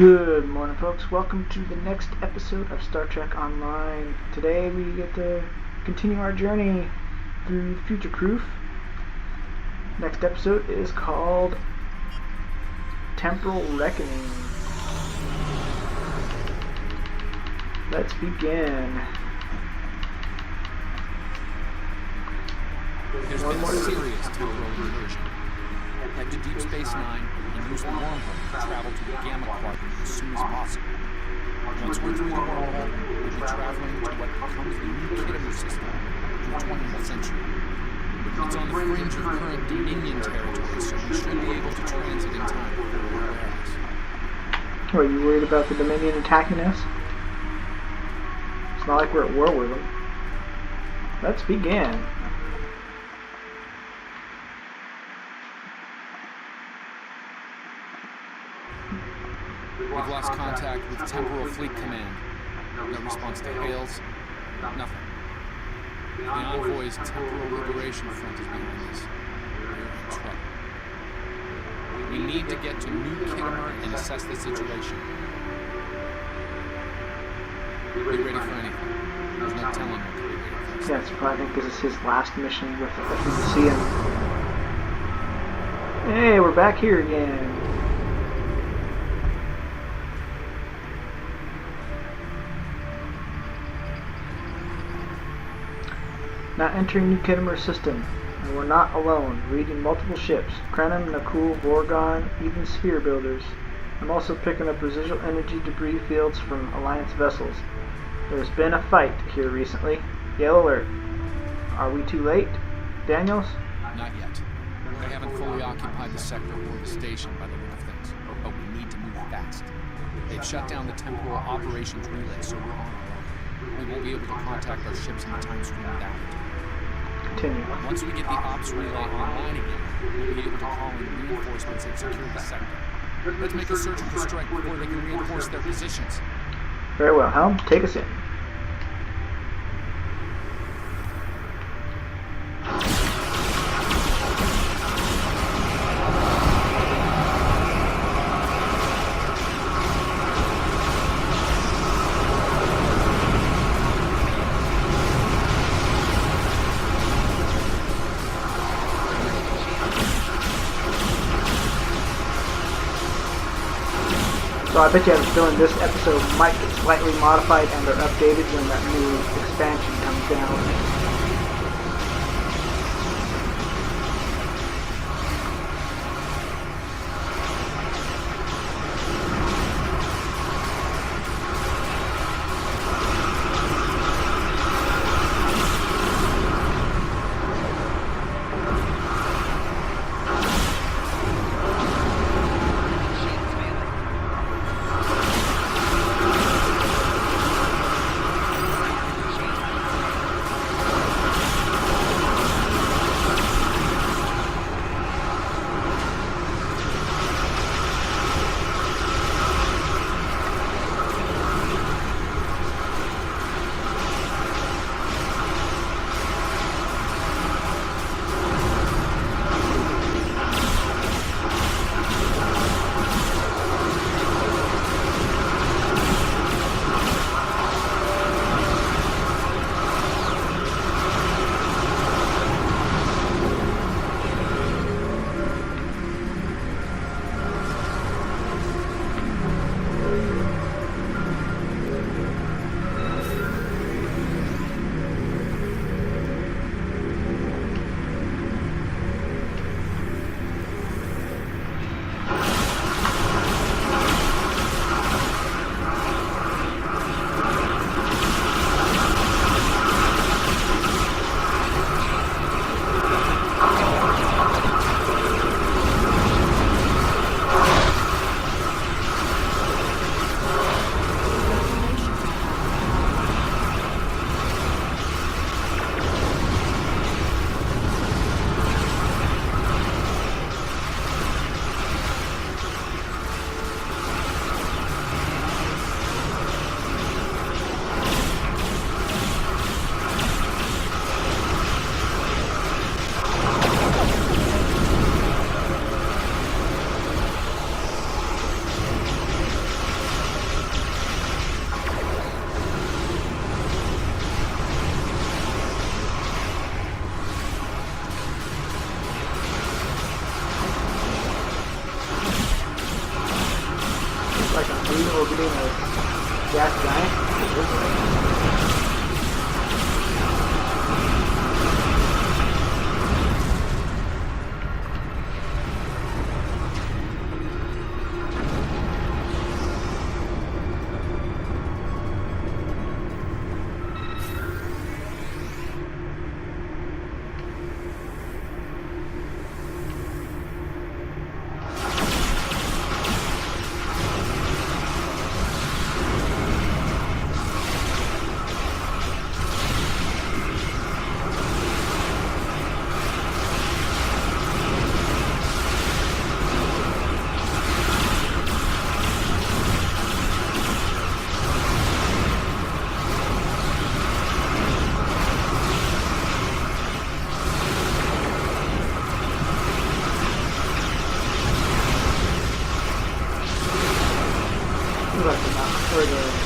Good morning, folks. Welcome to the next episode of Star Trek Online. Today we get to continue our journey through Future Proof. Next episode is called Temporal Reckoning. Let's begin. There's been a serious temporal inversion. Head to Deep Space Nine and use the wormhole to travel to the Gamma Quadrant as soon as possible. Once we're through the wormhole, we'll be traveling to what becomes the new Kittimer system in the 20th century. It's on the fringe of current Dominion territory, so we should be able to transit in time for their awareness. Are you worried about the Dominion attacking us? It's not like we're at war with them. Let's begin. We've lost contact with Temporal Fleet Command. No response to hails. Nothing. The envoy's Temporal Liberation Front is behind this. We're in trouble. We need to get to New Kittimer and assess the situation. Be ready for anything. There's no telling what could be ready for. Yes, but I think this is his last mission with us. We can see him. Hey, we're back here again. Not entering New Kittimer system, and we're not alone. Reading multiple ships: Krenim, Nakul, Vorgon, even sphere builders. I'm also picking up residual energy debris fields from Alliance vessels. There's been a fight here recently. Yellow alert. Are we too late? Daniels? Not yet. They haven't fully occupied the sector or the station by the look of things, but we need to move fast. They've shut down the temporal operations relay, so we're on our own. We won't be able to contact our ships in the time stream without it. Continue. Once we get the ops relay online again, we'll be able to call in reinforcements and secure the sector. Let's make a surgical strike before they can reinforce their positions. Very well, Helm. Take us in. So I bet you have a feeling this episode might get slightly modified and or updated when that new expansion comes down.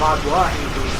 Magua indeed.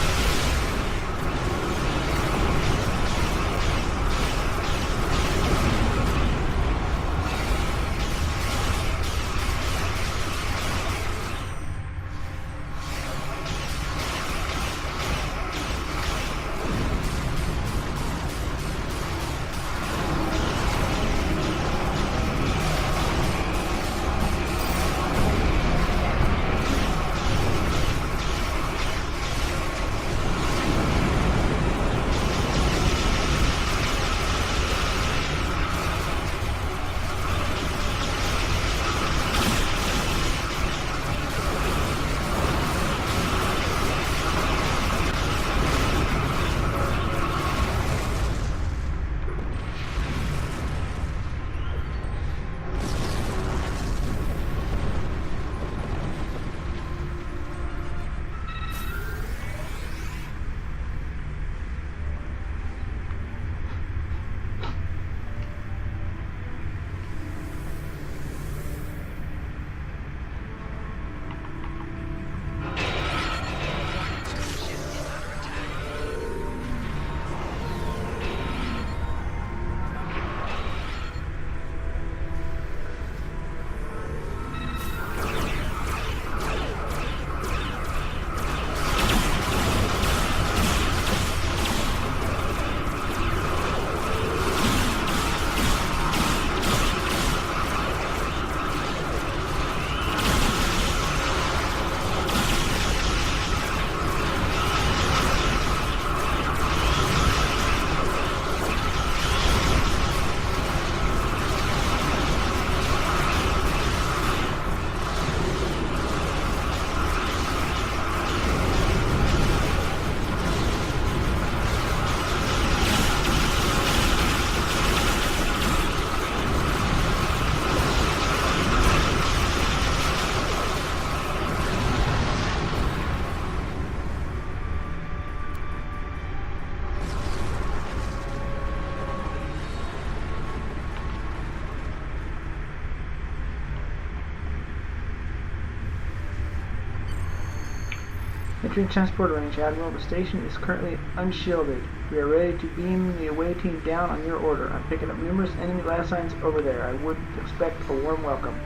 Entering transport range, Admiral. The station is currently unshielded. We are ready to beam the away team down on your order. I'm picking up numerous enemy life signs over there. I would expect a warm welcome.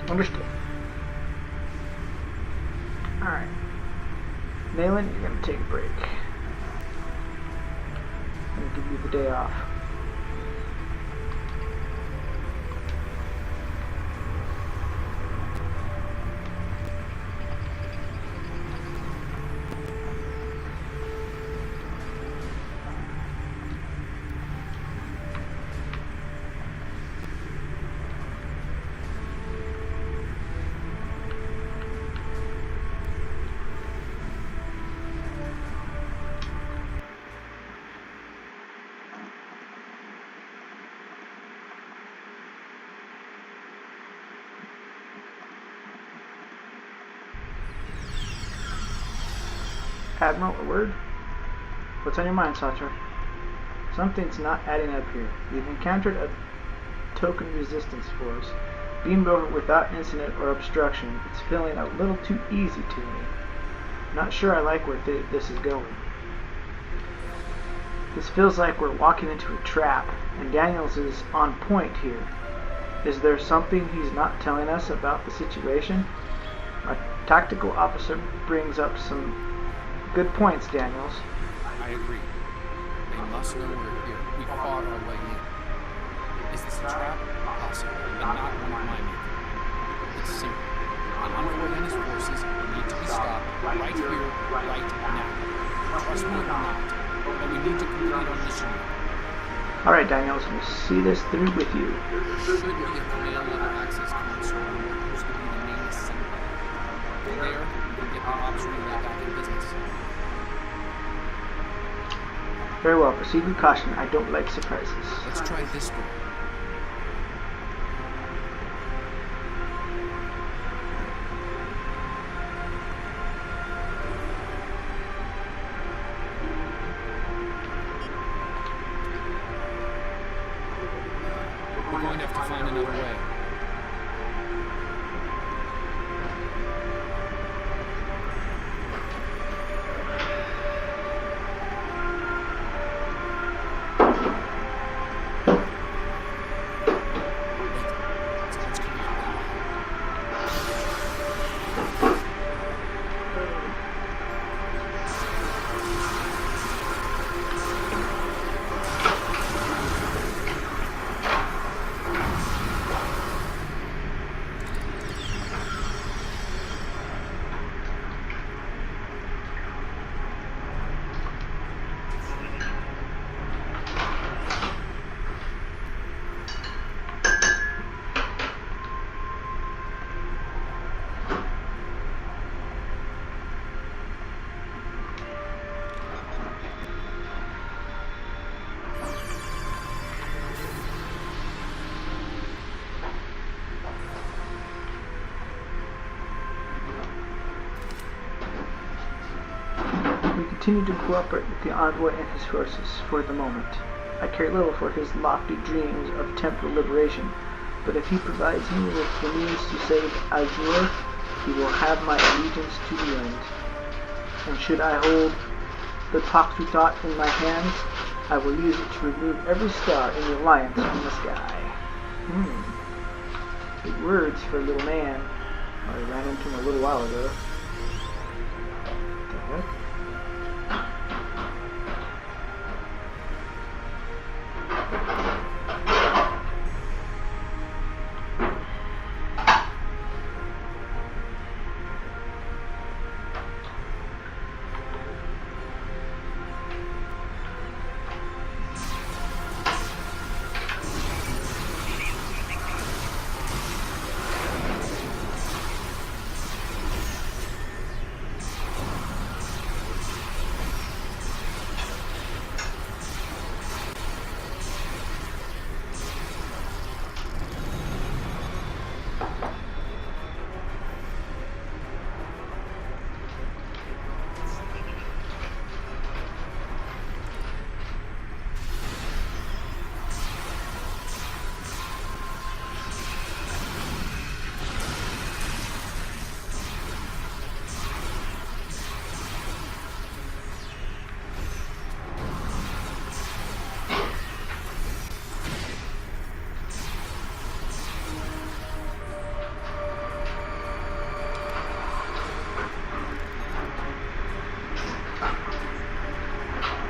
Understood. Alright. Nayland, you're going to take a break. I'm going to give you the day off. Admiral, a word? What's on your mind, Sartre? Something's not adding up here. We've encountered a token resistance force, beamed over without incident or obstruction. It's feeling a little too easy to me. Not sure I like where this is going. This feels like we're walking into a trap, and Daniels is on point here. Is there something he's not telling us about the situation? My tactical officer brings up some good points, Daniels. I agree. They must know we're here. We fought our way in. Is this a trap? Possible, but not one of my making. It's simple. The envoy and his forces need to be stopped right here, right now. Trust me or not, but we need to complete our mission. Alright, Daniels, we'll see this through with you. There should be a command level access console on what used to be the main assembly. There, we can get the ops relay back in business. Very well, proceed with caution. I don't like surprises. Let's try this door. We're going to have to find another way. continue to cooperate with the envoy and his forces for the moment. I care little for his lofty dreams of temporal liberation, but if he provides me with the means to save Azure, he will have my allegiance to the end. And should I hold the Toxutot in my hands, I will use it to remove every star in the Alliance from the sky. Big words for a little man. I ran into him a little while ago. What the heck?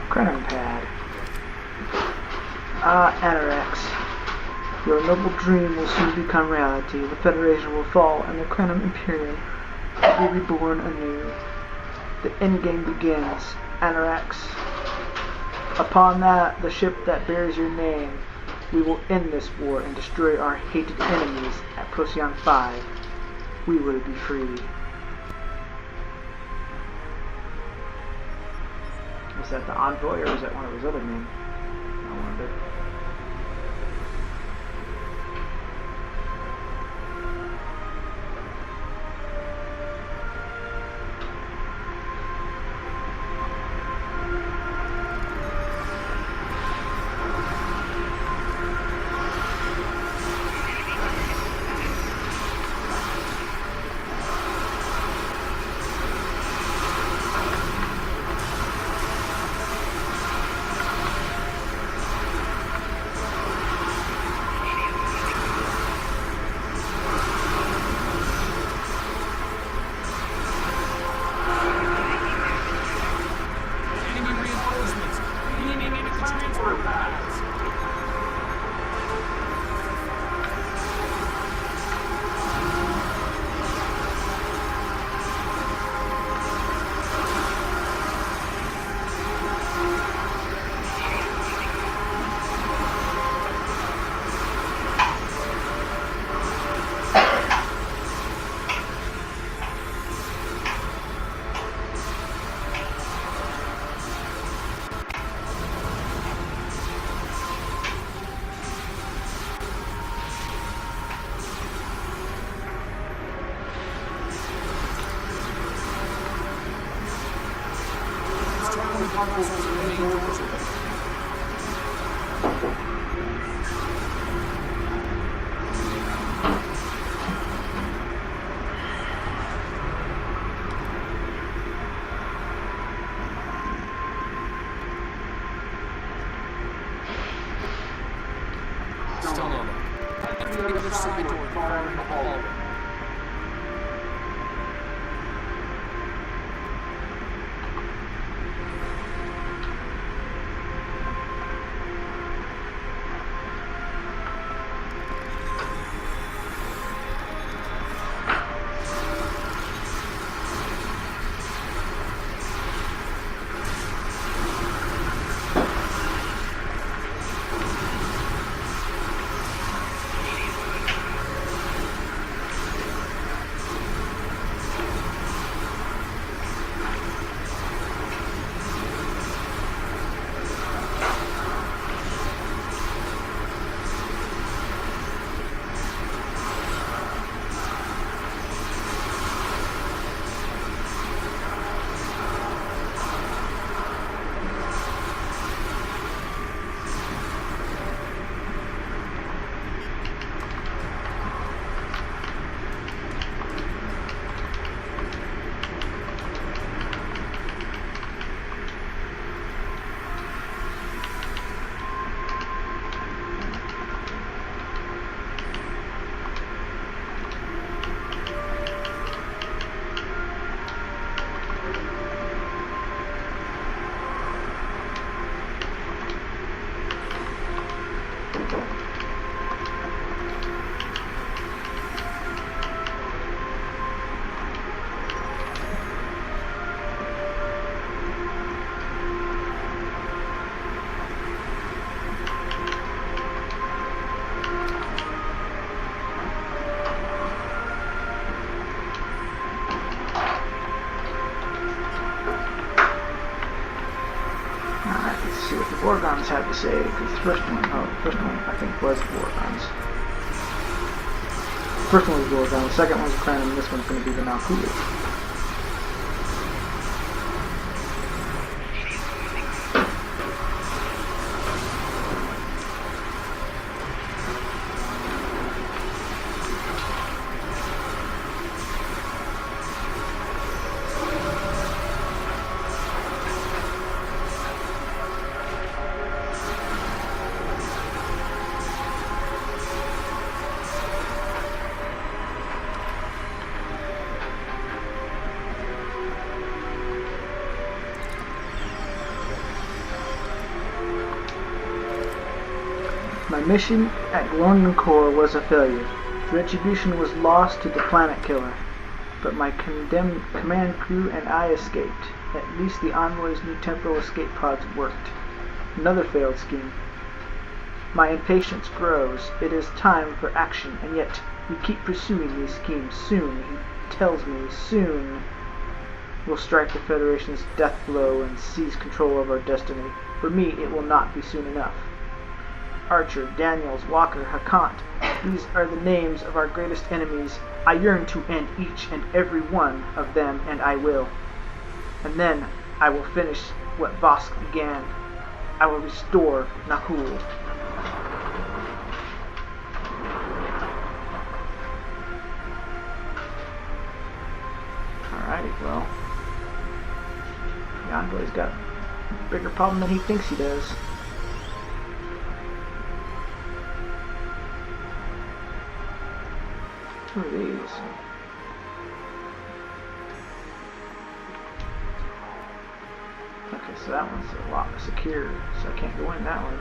Crenum pad. Anorex. Your noble dream will soon become reality. The Federation will fall, and the Crenum Imperium will be reborn anew. The endgame begins. Anorex. Upon the ship that bears your name, we will end this war and destroy our hated enemies at Procyon 5. We will be free. Is that the envoy, or is that one of his other men? I wonder. Still no luck. I feel the other side door far in the hallway. Vorgons have to say, because the first one I think was Vorgons. The first one was Vorgons, the second one was Cranum, and this one's going to be the Nakul. My mission at Glorian Core was a failure. Retribution was lost to the Planet Killer, but my condemned command crew and I escaped. At least the Envoy's new temporal escape pods worked. Another failed scheme. My impatience grows. It is time for action, and yet we keep pursuing these schemes. Soon, he tells me, soon we'll strike the Federation's death blow and seize control of our destiny. For me, it will not be soon enough. Archer, Daniels, Walker, Hakant. These are the names of our greatest enemies. I yearn to end each and every one of them, and I will. And then I will finish what Vosk began. I will restore Nakul. Alrighty, well. The Envoy's got a bigger problem than he thinks he does. Who are these? Okay, so that one's a lot secure, so I can't go in that one.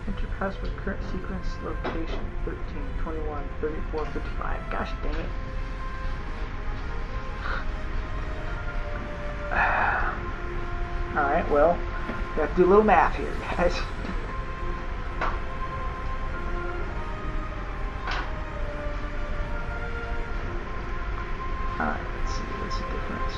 Enter password, current sequence, location, 13, 21, 34, 55. Gosh dang it. Alright, well, we have to do a little math here, guys. Alright, let's see, what's the difference?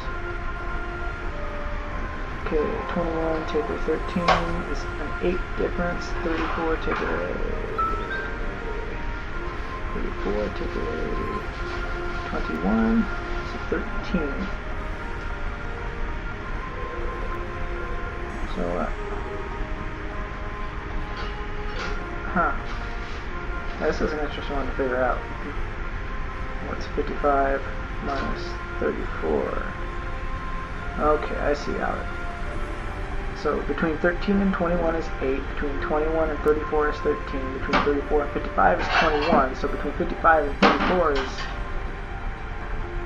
Okay, 21 take away 13 is an 8 difference, 34 take away 34 take away 21, so 13. So, this is an interesting one to figure out. What's 55 minus 34? Okay, I see how it. So between 13 and 21 is 8, between 21 and 34 is 13, between 34 and 55 is 21, so between 55 and 34 is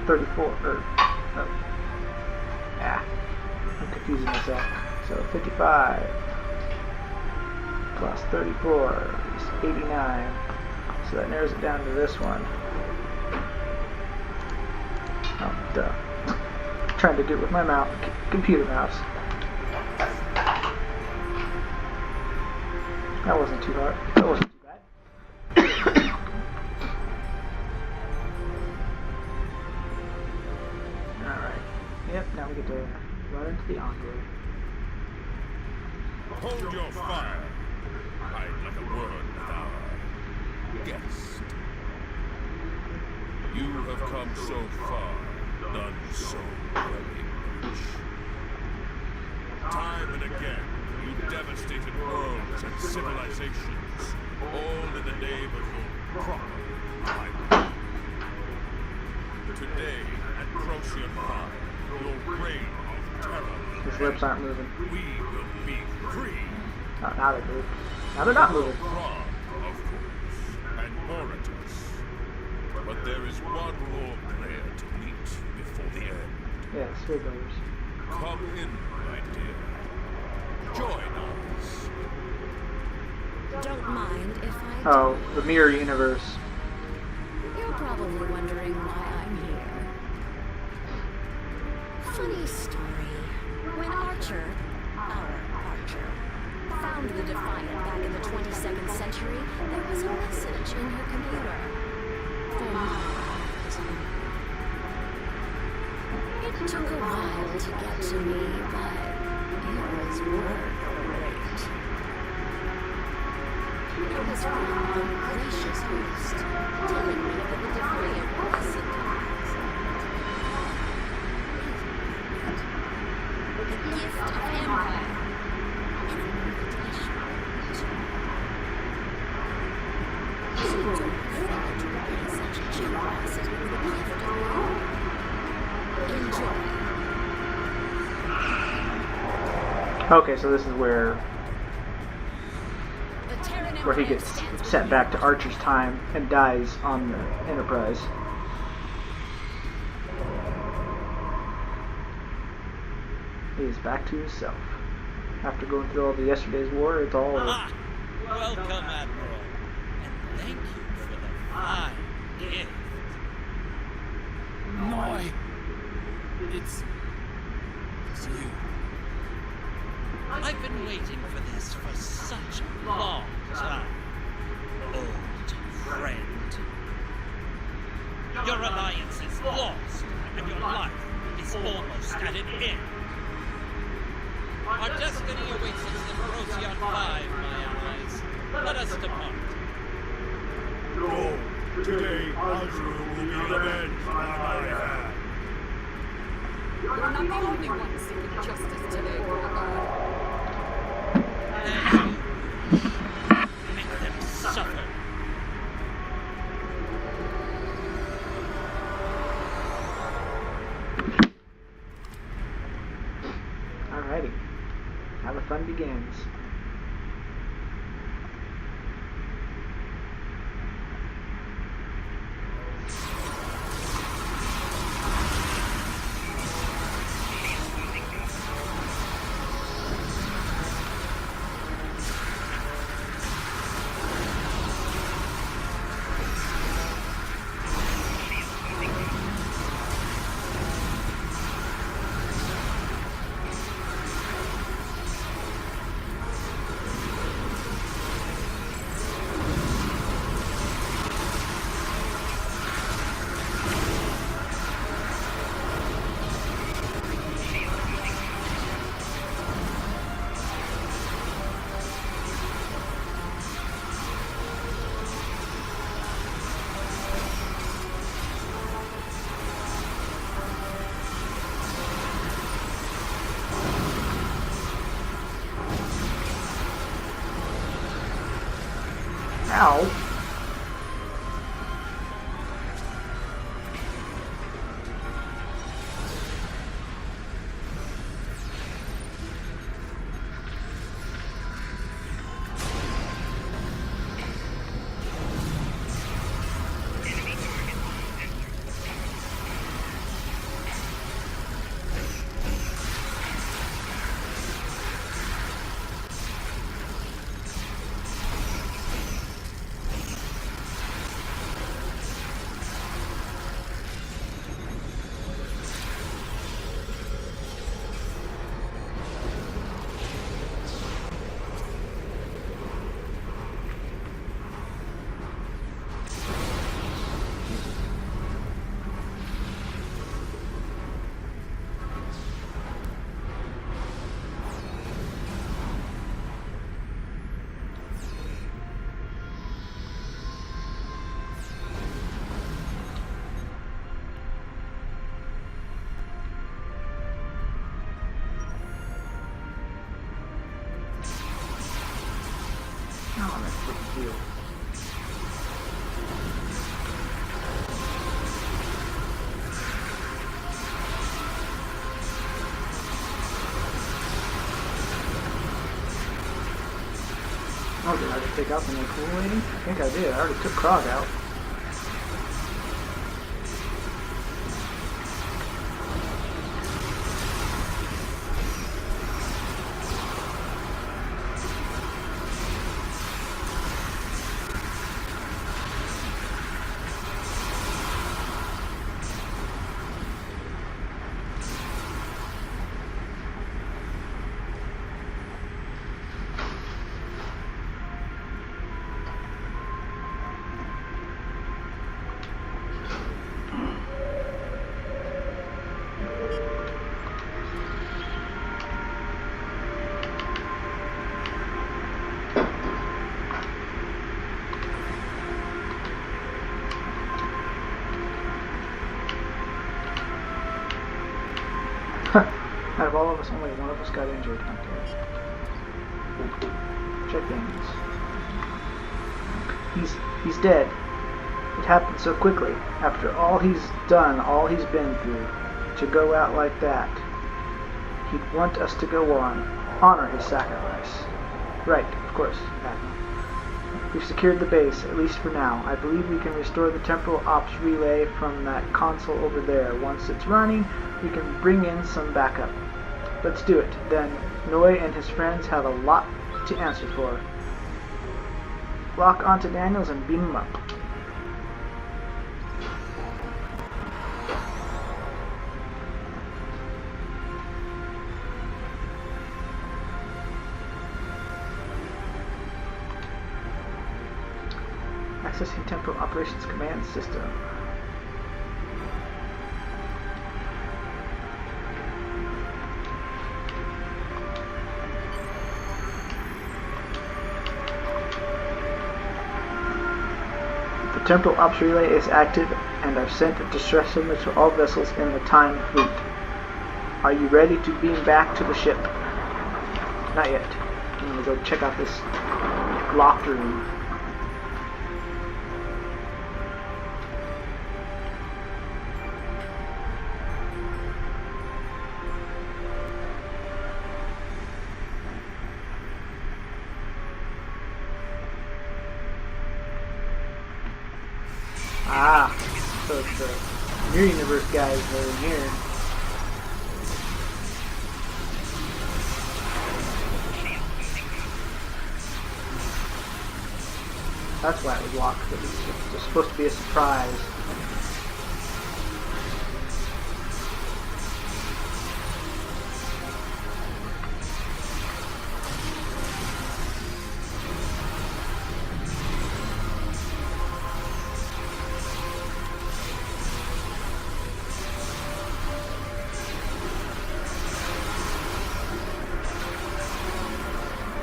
34, I'm confusing myself. So 55 plus 34 is 89, so that narrows it down to this one. Oh, duh. I'm trying to do it with my mouse, computer mouse. That wasn't too hard. That wasn't too bad. Alright. Yep, now we get to run into the Envoy. Hold your fire. Hide like a word with our guest. You have come so far, done so very much. Time and again, you devastated worlds and civilizations, all in the name of your proper time. Today, at Procyon 5, your reign of terror. His lips aren't moving. We will be free. Oh, now they move. Now they're not moving. Prague, of course, and Emergence. But there is one more player to meet before the end. Yeah, sphere builders. Come in, my dear. Join us. Don't mind if I do. Oh, the mirror universe. You're probably wondering why I'm here. Funny story. When Archer, our Archer, found the Defiant back in the 22nd century, there was a message in her computer. For my activity. It took a while to get to me, but yours were great. It was from a gracious host, telling me that the Defiant wasn't the gift of empire. An invitation to so don't afford to repay such generosity with a gift of your own. Enjoy. Okay, so this is where The Terran he Empire gets stands sent with back you. to Archer's time and dies on the Enterprise. He's back to himself. After going through all the yesterday's war, it's all over. Ah, welcome, Admiral, and thank you for the fine gift. No, it's you. I've been waiting for this for such a long time, old friend. Your alliance is lost, and your life is almost at an end. Our destiny awaits us in Procyon 5, my allies. Let us depart. No, today Azure will be avenged by my hand. You're not the only one seeking justice today, Gorgon. Thank you. Make them suffer. Alrighty. Now the fun begins. Ow. Oh, did I just take out the cool lady? I think I did. I already took Krog out. Out of all of us, only one of us got injured. Okay. Check ins. He's dead. It happened so quickly. After all he's done, all he's been through, to go out like that. He'd want us to go on, honor his sacrifice. Right, of course, Admiral. We've secured the base, at least for now. I believe we can restore the temporal ops relay from that console over there. Once it's running, we can bring in some backup. Let's do it. Then Noi and his friends have a lot to answer for. Lock onto Daniels and beam him up. Accessing Temporal Operations Command System. The Temporal Ops Relay is active, and I've sent a distress signal to all vessels in the Time Fleet. Are you ready to beam back to the ship? Not yet. I'm going to go check out this locked room. Ah, so it's the Mirror Universe guys that are in here. That's why it was locked. It was supposed to be a surprise.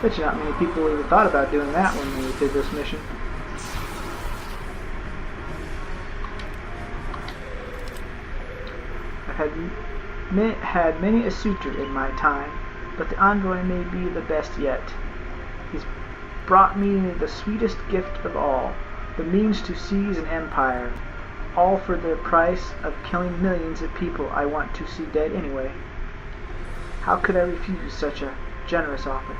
Bet you not many people even thought about doing that when they did this mission. I've had many a suitor in my time, but the envoy may be the best yet. He's brought me the sweetest gift of all, the means to seize an empire, all for the price of killing millions of people I want to see dead anyway. How could I refuse such a generous offer?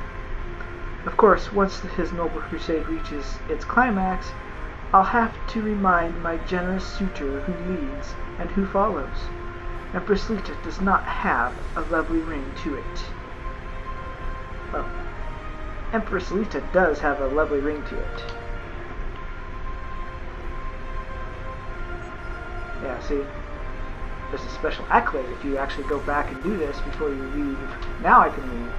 Of course, once his noble crusade reaches its climax, I'll have to remind my generous suitor who leads and who follows. Empress Lita does not have a lovely ring to it. Well, Empress Lita does have a lovely ring to it. Yeah, see, there's a special accolade if you actually go back and do this before you leave. Now I can leave.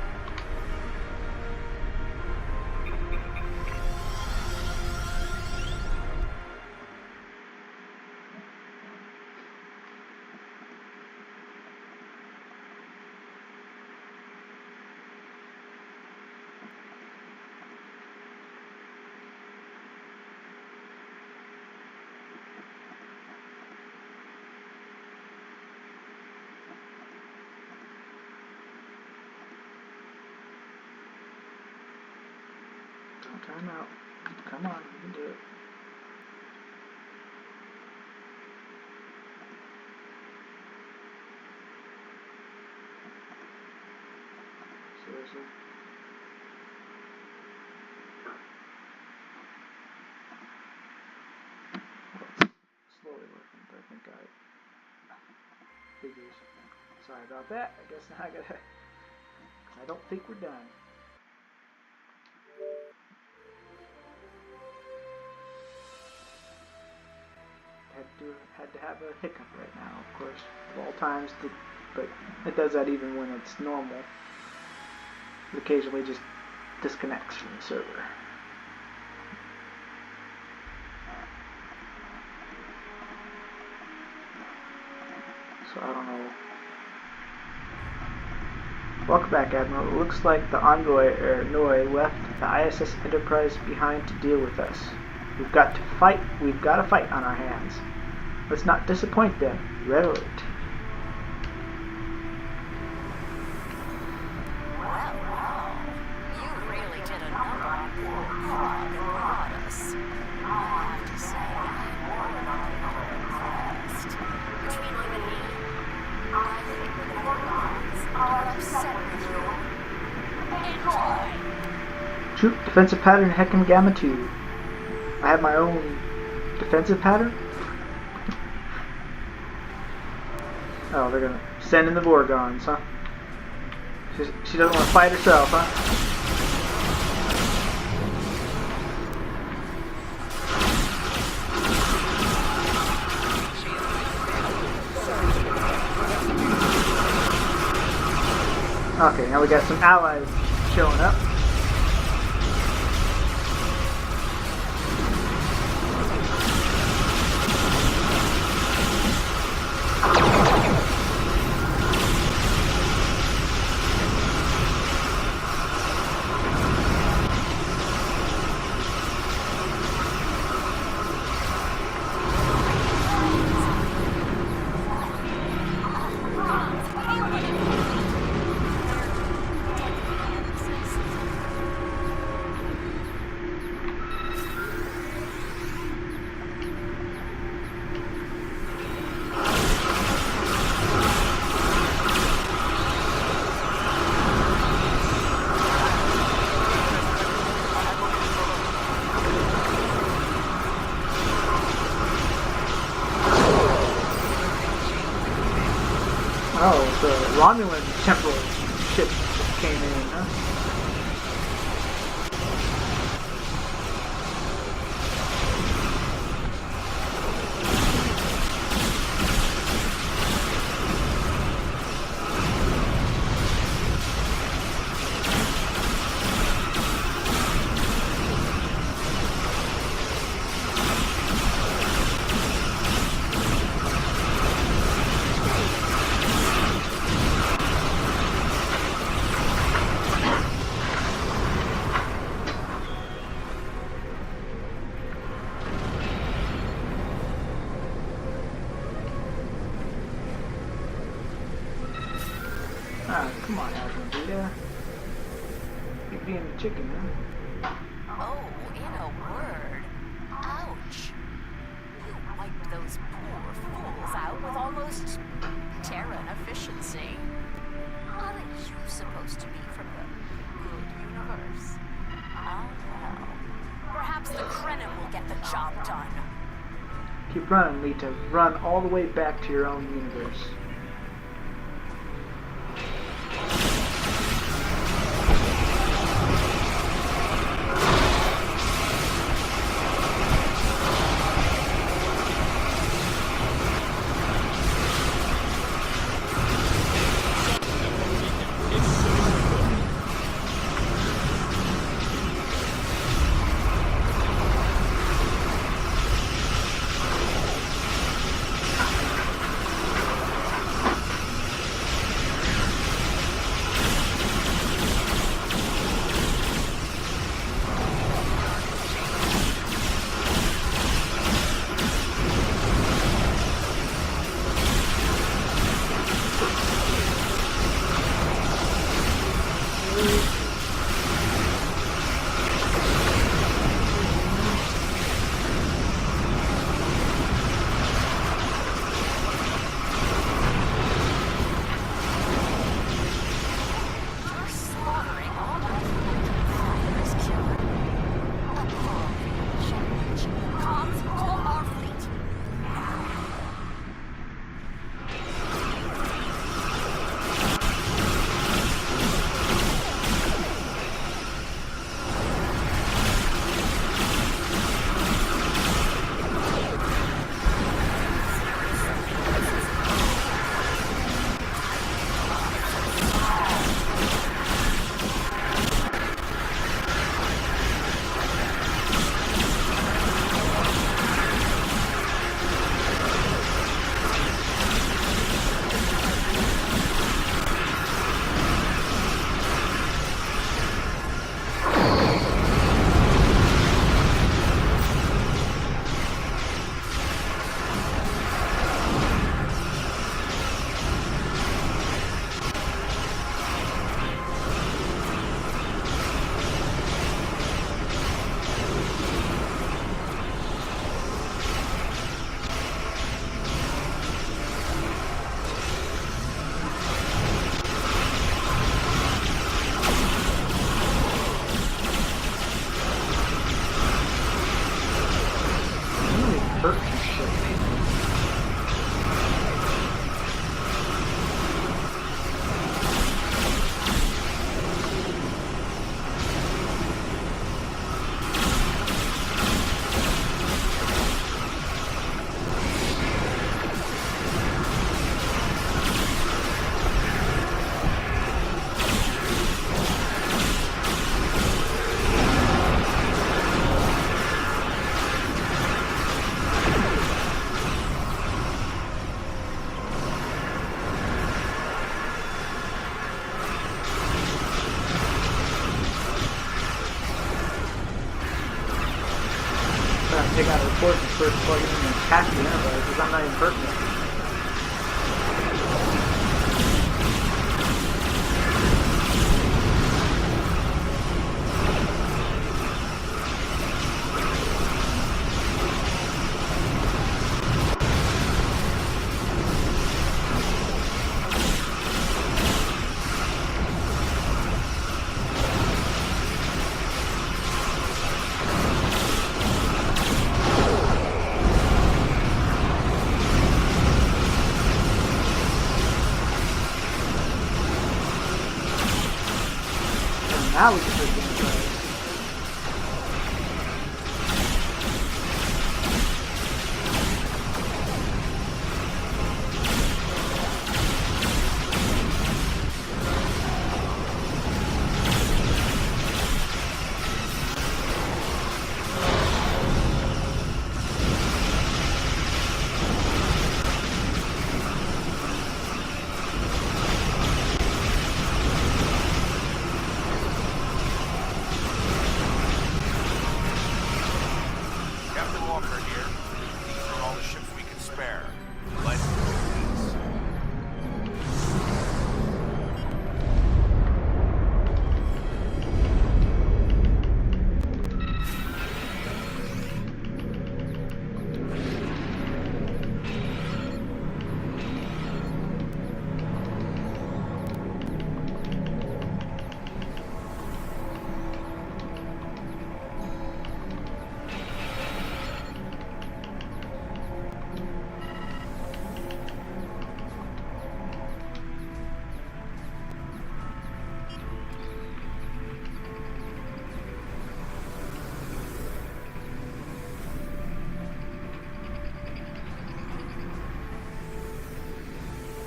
Time out. Come on, you can do it. Seriously. Alright. Figures. Sorry about that. I guess now I gotta... I don't think we're done. Had to have a hiccup right now, of course, of all times, but it does that even when it's normal. It occasionally just disconnects from the server. So I don't know. Welcome back, Admiral. It looks like the envoy, Noi, left the ISS Enterprise behind to deal with us. We've got a fight on our hands. Let's not disappoint them. Red alert. Well, you really did a number on poor Cog and brought us. I have to say, I'm impressed. Between you and me, I think the Gorgons are upset with you. Enjoy! Troop defensive pattern Heckin Gamma 2. I have my own defensive pattern? Oh, they're gonna send in the Vorgons, huh? She doesn't want to fight herself, huh? Okay, now we got some allies showing up. Oh, the Romulan Temporal ship came in, huh? Ah, come on, Admiral. You're being a chicken, huh? Oh, in a word. Ouch. You wiped those poor fools out with almost Terran efficiency. Aren't you supposed to be from the good universe? Oh, well. Perhaps the Krenim will get the job done. Keep running, Lita. Run all the way back to your own universe. catch the Enterprise because I'm not even hurting it. Now we can hurt the Enterprise.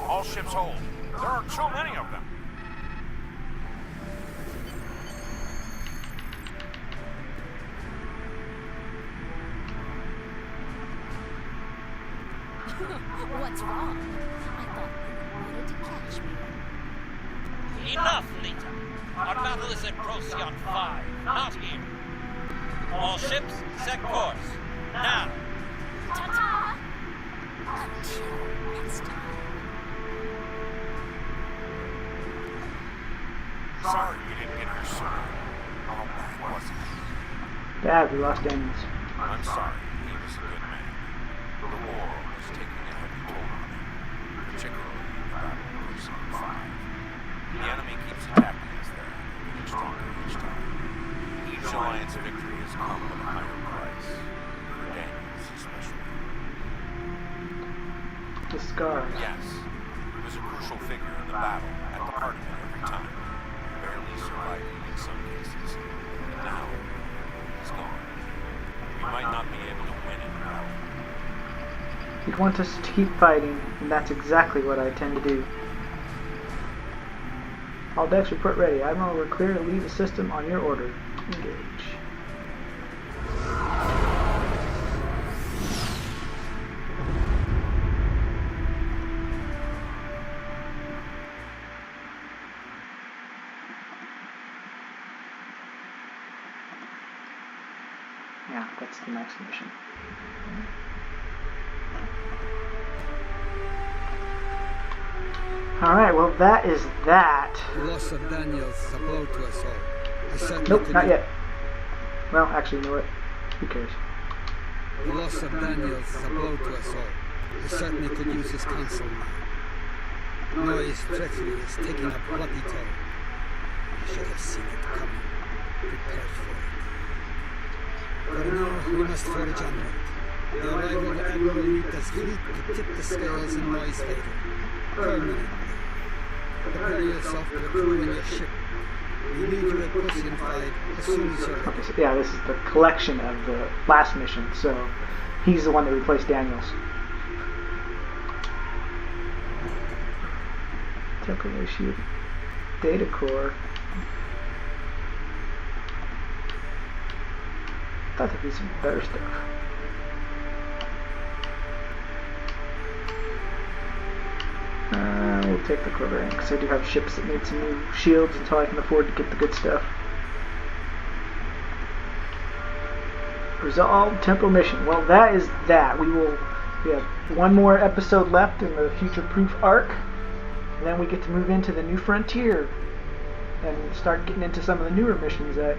All ships hold. There are too many of them. What's wrong? I thought you wanted to catch me. Enough, Lita. Our battle is at Procyon 5, not here. All ships, set course. Now. Ta-ta! Until next time. Sorry we didn't get here sooner. How bad was it? Dad, we lost Daniels. I'm sorry. He was a good man. The war was taking a heavy toll on him, particularly the battle of Procyon 5. The enemy keeps attacking us there, getting stronger each time. Each alliance victory has come with a higher price, for Daniels especially. The scars. Yes, he was a crucial figure in the battle, at the heart of it every time. Barely surviving in some cases. Now, he's gone. We might not be able to win in the battle. You'd want us to keep fighting, and that's exactly what I intend to do. All decks report ready. Admiral, we're clear to leave the system on your order. Engage. Yeah, that's the next mission. Alright, well that is that. The loss of Daniels is a blow to us all. I certainly Nope, could not use- yet. Well, actually, you know what? Who cares? The loss of Daniels is a blow to us all. I certainly could use his counsel now. Noah's treachery is taking a bloody toll. I should have seen it coming, prepared for it. For now, we must forge onward. The arrival of Admiral Nita's fleet could tip the scales in Noah's favor. Permanently. Prepare yourself to the crew in your ship. We leave you at Procyon 5 as soon as you're ready. Okay, so yeah, this is the collection of the last mission, so he's the one that replaced Daniels. Temporal issue. Data core. Thought there'd be some better stuff. We'll take the quarter in because I do have ships that need some new shields until I can afford to get the good stuff. Resolve temporal mission. Well, that is that. We will We have one more episode left in the Future Proof arc, and then we get to move into the New Frontier and start getting into some of the newer missions that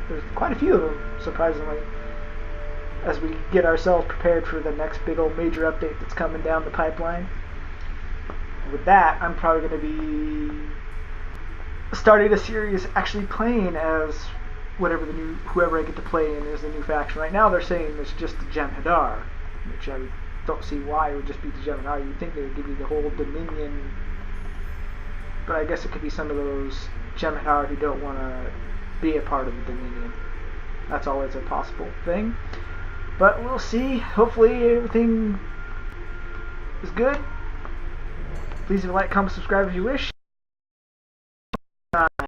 there's quite a few of them, surprisingly, as we get ourselves prepared for the next big old major update that's coming down the pipeline. With that, I'm probably going to be starting a series actually playing as whoever I get to play in is the new faction. Right now they're saying it's just the Jem'Hadar, which I don't see why it would just be the Jem'Hadar. You'd think they would give you the whole Dominion, but I guess it could be some of those Jem'Hadar who don't want to be a part of the Dominion. That's always a possible thing. But we'll see. Hopefully everything is good. Please leave a like, comment, subscribe if you wish.